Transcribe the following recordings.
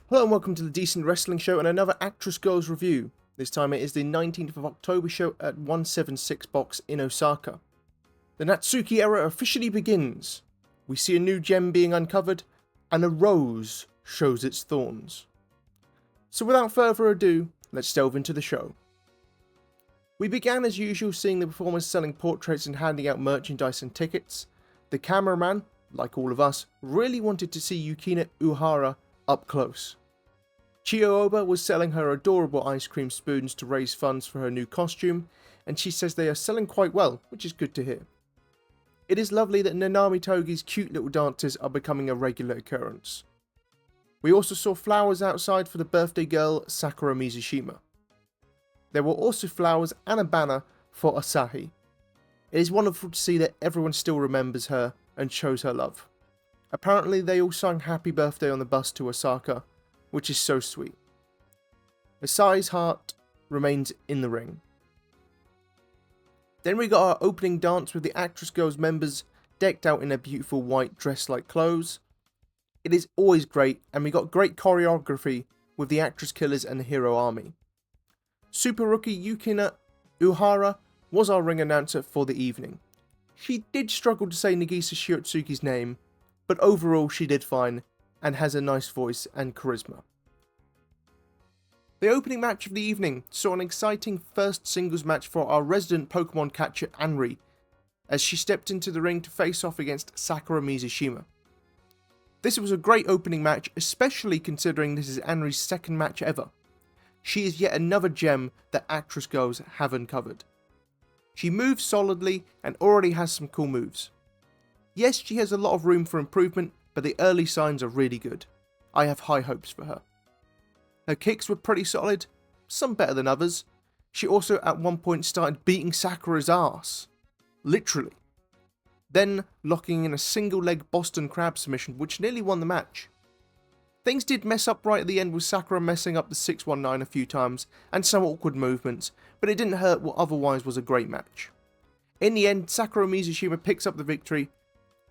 Hello and welcome to the Decent Wrestling Show and another Actress Girls review. This time it is the 19th of October show at 176 Box in Osaka. The Natsuki era officially begins. We see a new gem being uncovered, and a rose shows its thorns. So without further ado, let's delve into the show. We began as usual seeing the performers selling portraits and handing out merchandise and tickets. The cameraman, like all of us, really wanted to see Yukina Uhara up close. Chio Oba was selling her adorable ice cream spoons to raise funds for her new costume, and she says they are selling quite well, which is good to hear. It is lovely that Nanami Togi's cute little dances are becoming a regular occurrence. We also saw flowers outside for the birthday girl Sakura Mizushima. There were also flowers and a banner for Asahi. It is wonderful to see that everyone still remembers her and shows her love. Apparently they all sang happy birthday on the bus to Osaka, which is so sweet. Asahi's heart remains in the ring. Then we got our opening dance with the Actress Girls members decked out in their beautiful white dress-like clothes. It is always great, and we got great choreography with the Actress Killers and the Hero Army. Super Rookie Yukina Uhara was our ring announcer for the evening. She did struggle to say Nagisa Shiotsuki's name, but overall she did fine and has a nice voice and charisma. The opening match of the evening saw an exciting first singles match for our resident Pokemon catcher Anri, as she stepped into the ring to face off against Sakura Mizushima. This was a great opening match, especially considering this is Anri's second match ever. She is yet another gem that Actress Girls have uncovered. She moves solidly and already has some cool moves. Yes, she has a lot of room for improvement, but the early signs are really good. I have high hopes for her. Her kicks were pretty solid, some better than others. She also at one point started beating Sakura's ass. Literally. Then locking in a single leg Boston Crab submission which nearly won the match. Things did mess up right at the end with Sakura messing up the 619 a few times and some awkward movements, but it didn't hurt what otherwise was a great match. In the end, Sakura Mizushima picks up the victory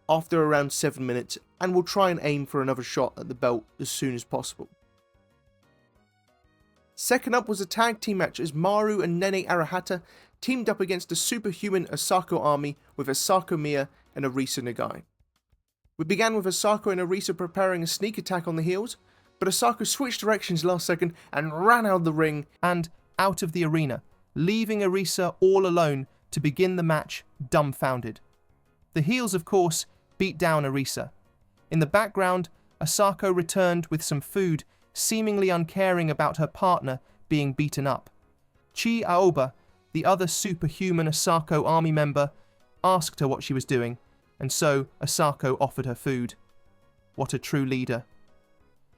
after around 7 minutes and will try and aim for another shot at the belt as soon as possible. Second up was a tag team match as Maru and Nene Arahata teamed up against the superhuman Asako army with Asako Miya and Arisa Nagai. We began with Asako and Arisa preparing a sneak attack on the heels, but Asako switched directions last second and ran out of the ring and out of the arena, leaving Arisa all alone to begin the match dumbfounded. The heels, of course, beat down Arisa. In the background, Asako returned with some food, seemingly uncaring about her partner being beaten up. Chi Aoba, the other superhuman Asako army member, asked her what she was doing, and so Asako offered her food. What a true leader.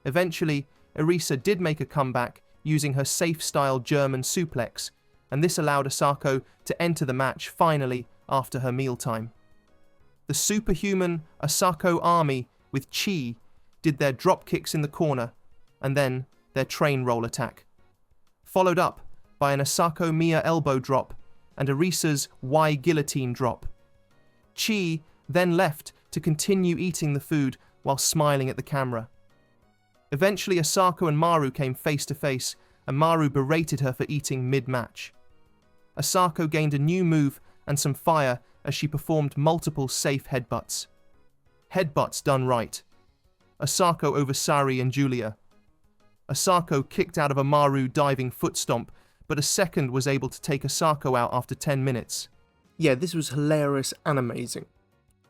Eventually, Arisa did make a comeback using her safe-style German suplex, and this allowed Asako to enter the match finally after her mealtime. The superhuman Asako army with Chi did their drop kicks in the corner, and then their train roll attack, followed up by an Asako Miya elbow drop and Arisa's Y guillotine drop. Chi then left to continue eating the food while smiling at the camera. Eventually Asako and Maru came face to face, and Maru berated her for eating mid-match. Asako gained a new move and some fire as she performed multiple safe headbutts. Headbutts done right. Asako over Sari and Julia. Asako kicked out of a Maru diving foot stomp, but a second was able to take Asako out after 10 minutes. Yeah, this was hilarious and amazing.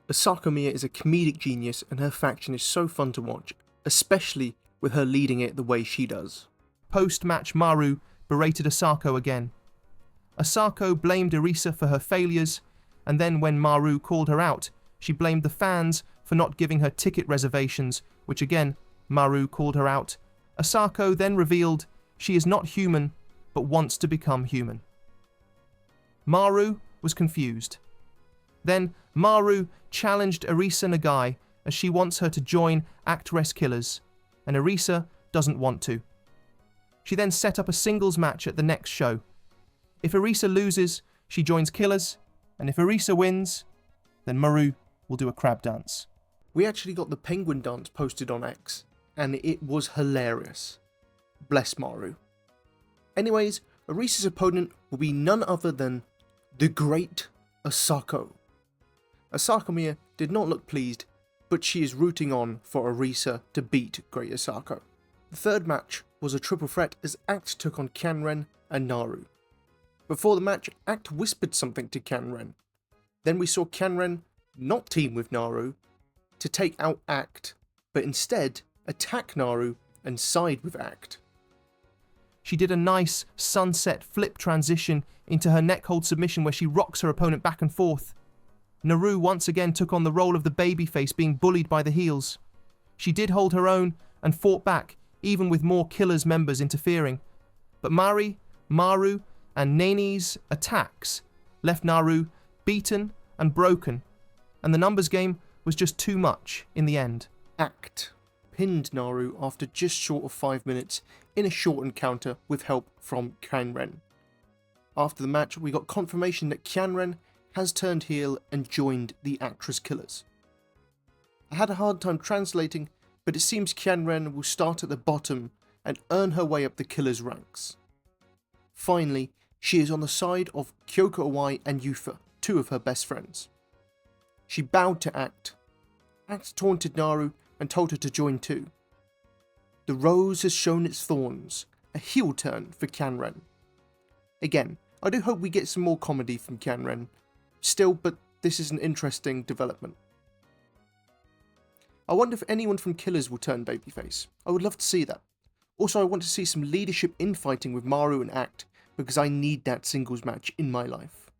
Asako Miya is a comedic genius and her faction is so fun to watch, especially with her leading it the way she does. Post-match, Maru berated Asako again. Asako blamed Arisa for her failures, and then when Maru called her out, she blamed the fans for not giving her ticket reservations, which again, Maru called her out. Asako then revealed she is not human, but wants to become human. Maru was confused. Then Maru challenged Arisa Nagai as she wants her to join Actwres Killers, and Arisa doesn't want to. She then set up a singles match at the next show. If Arisa loses, she joins Killers, and if Arisa wins, then Maru will do a crab dance. We actually got the penguin dance posted on X, and it was hilarious. Bless Maru. Anyways, Arisa's opponent will be none other than the Great Asako. Asako Mia did not look pleased, but she is rooting on for Arisa to beat Great Asako. The third match was a triple threat as Act took on Kianren and Naru. Before the match, Act whispered something to Kianren. Then we saw Kianren not team with Naru to take out Act, but instead attack Naru and side with Act. She did a nice sunset flip transition into her neck hold submission where she rocks her opponent back and forth. Naru once again took on the role of the babyface being bullied by the heels. She did hold her own and fought back, even with more Killers members interfering. But Maru and Nene's attacks left Naru beaten and broken, and the numbers game was just too much in the end. Act pinned Naru after just short of 5 minutes in a short encounter with help from Kianren. After the match, we got confirmation that Kianren has turned heel and joined the Actwres Killers. I had a hard time translating, but it seems Kianren will start at the bottom and earn her way up the Killers ranks. Finally, she is on the side of Kyoko Owai and Yufa, two of her best friends. She bowed to Act. Act taunted Naru and told her to join too. The rose has shown its thorns, a heel turn for Kianren. Again, I do hope we get some more comedy from Kianren. Still, but this is an interesting development. I wonder if anyone from Killers will turn babyface. I would love to see that. Also, I want to see some leadership infighting with Maru and Act, because I need that singles match in my life.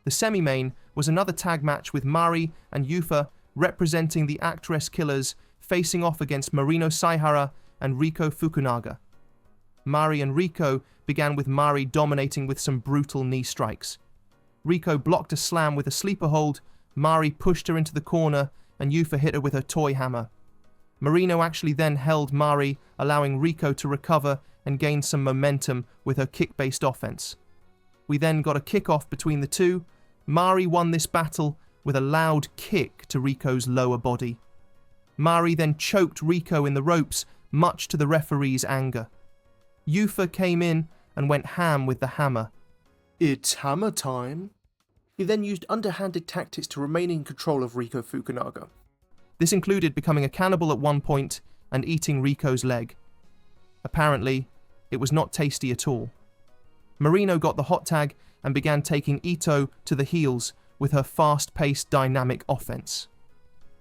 The semi-main was another tag match with Mari and Yufa representing the Actwres Killers facing off against Marino Saihara and Riko Fukunaga. Mari and Riko began with Mari dominating with some brutal knee strikes. Riko blocked a slam with a sleeper hold, Mari pushed her into the corner, and Yufa hit her with her toy hammer. Marino actually then held Mari, allowing Riko to recover and gain some momentum with her kick-based offense. We then got a kick-off between the two. Mari won this battle with a loud kick to Riko's lower body. Mari then choked Riko in the ropes, much to the referee's anger. Yufa came in and went ham with the hammer. It's hammer time. He then used underhanded tactics to remain in control of Riko Fukunaga. This included becoming a cannibal at one point and eating Riko's leg. Apparently, it was not tasty at all. Marino got the hot tag and began taking Ito to the heels with her fast-paced dynamic offense.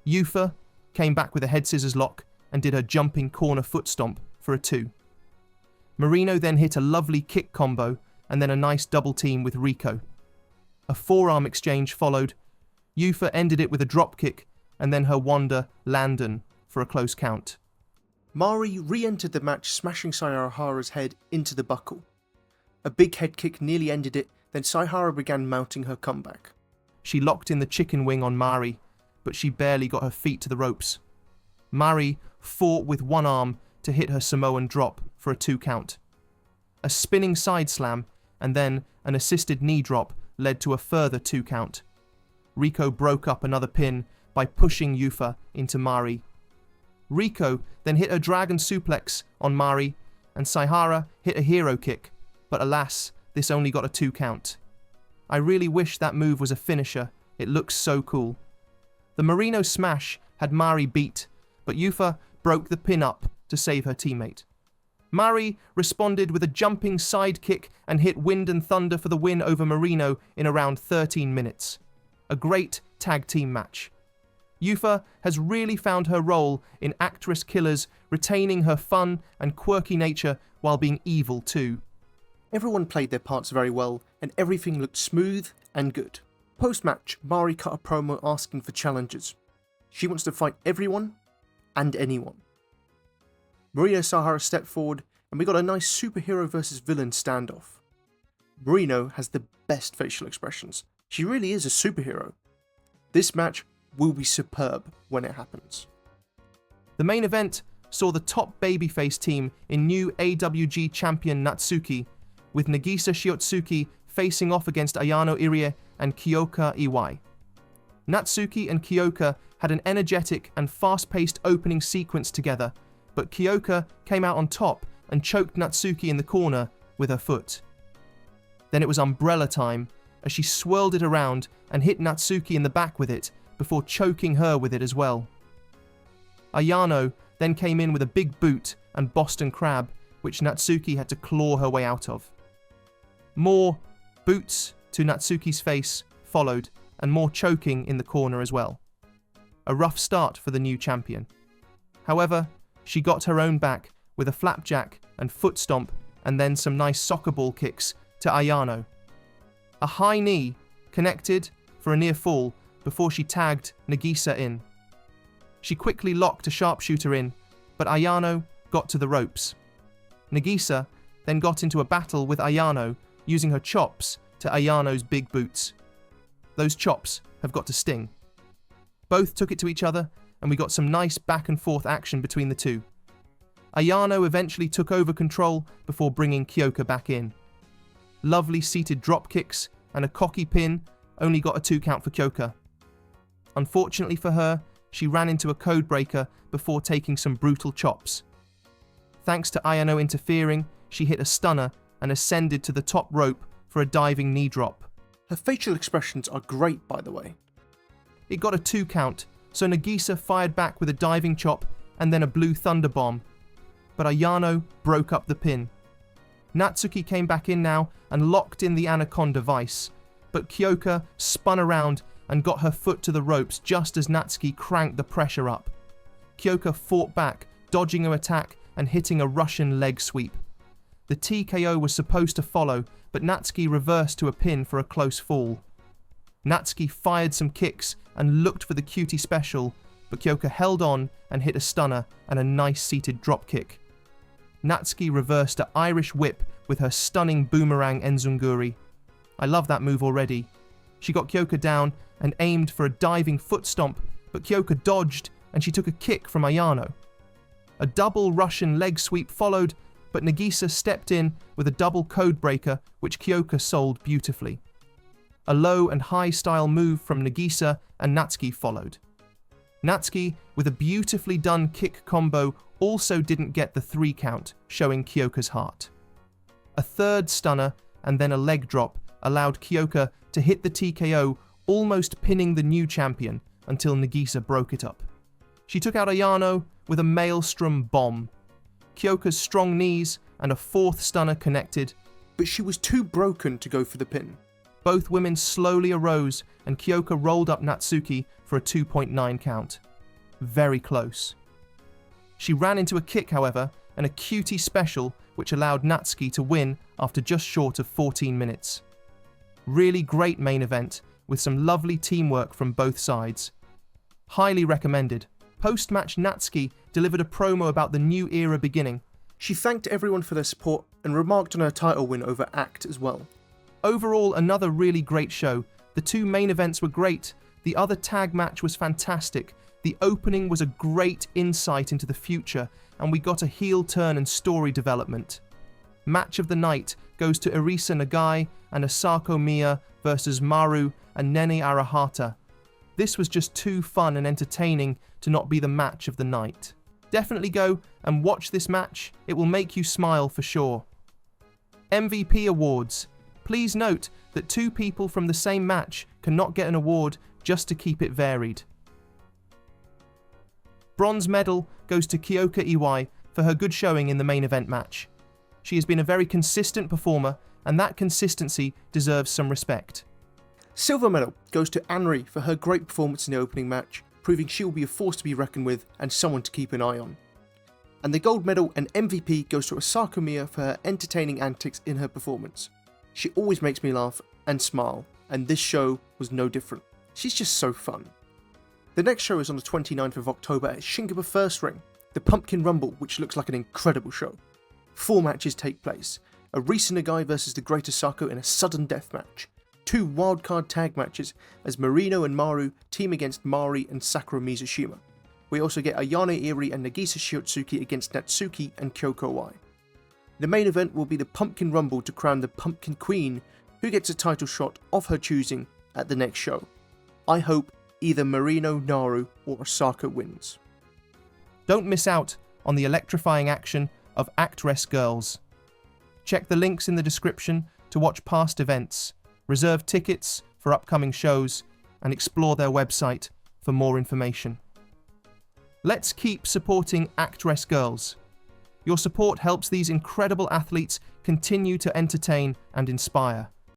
Yufa came back with a head scissors lock and did her jumping corner foot stomp for a 2. Marino then hit a lovely kick combo and then a nice double team with Riko. A forearm exchange followed. Yufa ended it with a drop kick and then her Wanda Landon for a close count. Mari re-entered the match, smashing Saihara's head into the buckle. A big head kick nearly ended it, then Saihara began mounting her comeback. She locked in the chicken wing on Mari, but she barely got her feet to the ropes. Mari fought with one arm to hit her Samoan drop for a 2 count. A spinning side slam and then an assisted knee drop led to a further 2 count. Riko broke up another pin by pushing Yufa into Mari. Riko then hit a dragon suplex on Mari and Saihara hit a hero kick, but alas, this only got a 2 count. I really wish that move was a finisher, it looks so cool. The Marino smash had Mari beat, but Yufa broke the pin up to save her teammate. Mari responded with a jumping side kick and hit Wind and Thunder for the win over Marino in around 13 minutes. A great tag team match. Yufa has really found her role in Actwres Killers, retaining her fun and quirky nature while being evil too. Everyone played their parts very well, and everything looked smooth and good. Post-match, Mari cut a promo asking for challenges. She wants to fight everyone and anyone. Marino Saihara stepped forward, and we got a nice superhero versus villain standoff. Marino has the best facial expressions. She really is a superhero. This match will be superb when it happens. The main event saw the top babyface team in new AWG champion Natsuki, with Nagisa Shiotsuki facing off against Ayano Irie and Kyoka Iwai. Natsuki and Kyoka had an energetic and fast-paced opening sequence together, but Kyoka came out on top and choked Natsuki in the corner with her foot. Then it was umbrella time as she swirled it around and hit Natsuki in the back with it before choking her with it as well. Ayano then came in with a big boot and Boston Crab, which Natsuki had to claw her way out of. More boots to Natsuki's face followed, and more choking in the corner as well. A rough start for the new champion. However, she got her own back with a flapjack and foot stomp, and then some nice soccer ball kicks to Ayano. A high knee connected for a near fall before she tagged Nagisa in. She quickly locked a sharpshooter in, but Ayano got to the ropes. Nagisa then got into a battle with Ayano using her chops to Ayano's big boots. Those chops have got to sting. Both took it to each other, and we got some nice back and forth action between the two. Ayano eventually took over control before bringing Kyoka back in. Lovely seated drop kicks and a cocky pin only got a 2 count for Kyoka. Unfortunately for her, she ran into a code breaker before taking some brutal chops. Thanks to Ayano interfering, she hit a stunner and ascended to the top rope for a diving knee drop. Her facial expressions are great, by the way. It got a 2 count, so Nagisa fired back with a diving chop and then a blue thunder bomb. But Ayano broke up the pin. Natsuki came back in now and locked in the Anaconda Vice, but Kyoka spun around and got her foot to the ropes just as Natsuki cranked the pressure up. Kyoka fought back, dodging her attack and hitting a Russian leg sweep. The TKO was supposed to follow, but Natsuki reversed to a pin for a close fall. Natsuki fired some kicks and looked for the cutie special, but Kyoka held on and hit a stunner and a nice seated drop kick. Natsuki reversed an Irish whip with her stunning boomerang enzunguri. I love that move already. She got Kyoka down and aimed for a diving foot stomp, but Kyoka dodged and she took a kick from Ayano. A double Russian leg sweep followed, but Nagisa stepped in with a double code breaker which Kyoka sold beautifully. A low and high style move from Nagisa and Natsuki followed. Natsuki, with a beautifully done kick combo, also didn't get the 3 count, showing Kyoka's heart. A third stunner and then a leg drop allowed Kyoka to hit the TKO, almost pinning the new champion until Nagisa broke it up. She took out Ayano with a maelstrom bomb. Kyoka's strong knees and a 4th stunner connected, but she was too broken to go for the pin. Both women slowly arose and Kyoka rolled up Natsuki for a 2.9 count. Very close. She ran into a kick, however, and a cutie special which allowed Natsuki to win after just short of 14 minutes. Really great main event with some lovely teamwork from both sides. Highly recommended. Post-match, Natsuki delivered a promo about the new era beginning. She thanked everyone for their support and remarked on her title win over Act as well. Overall, another really great show. The 2 main events were great. The other tag match was fantastic. The opening was a great insight into the future, and we got a heel turn and story development. Match of the night goes to Arisa Nagai and Asako Miya versus Maru and Nene Arahata. This was just too fun and entertaining to not be the match of the night. Definitely go and watch this match. It will make you smile for sure. MVP awards. Please note that 2 people from the same match cannot get an award just to keep it varied. Bronze medal goes to Kyoka Iwai for her good showing in the main event match. She has been a very consistent performer, and that consistency deserves some respect. Silver medal goes to Anri for her great performance in the opening match, proving she will be a force to be reckoned with and someone to keep an eye on. And the gold medal and MVP goes to Asako Miya for her entertaining antics in her performance. She always makes me laugh and smile, and this show was no different. She's just so fun. The next show is on the 29th of October at Shingaba First Ring, the Pumpkin Rumble, which looks like an incredible show. 4 matches take place. Arisa Nagai versus the Great Asako in a sudden death match. 2 wildcard tag matches as Marino and Maru team against Mari and Sakura Mizushima. We also get Ayano Iri and Nagisa Shiotsuki against Natsuki and Kyoko Oi. The main event will be the Pumpkin Rumble to crown the Pumpkin Queen, who gets a title shot of her choosing at the next show. I hope either Marino, Naru or Osaka wins. Don't miss out on the electrifying action of Actwres girls. Check the links in the description to watch past events, reserve tickets for upcoming shows, and explore their website for more information. Let's keep supporting Actwres girls. Your support helps these incredible athletes continue to entertain and inspire.